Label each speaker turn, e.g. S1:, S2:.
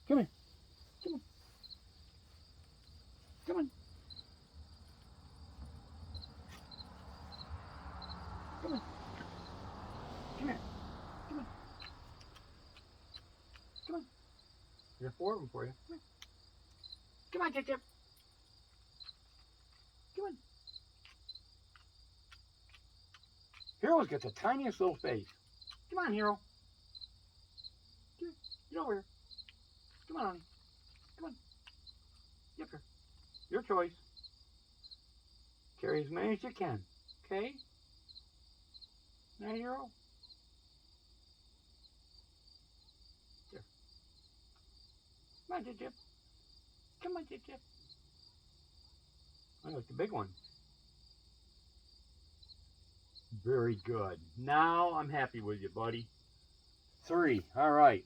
S1: Come here. Come on. Come on. Come on. Come here. Come on. Come on. There's 4 of them for you. Come on, Chip Chip. Come on. Hero's got the tiniest little face. Come on, Hero. Get over here. Come on, honey. Come on. Get up here. Your choice. Carry as many as you can. Okay? Now, Hero. There. Come on, Chip Chip. Come on, Chip Chip. I like the big one. Very good. Now I'm happy with you, buddy. 3. All right.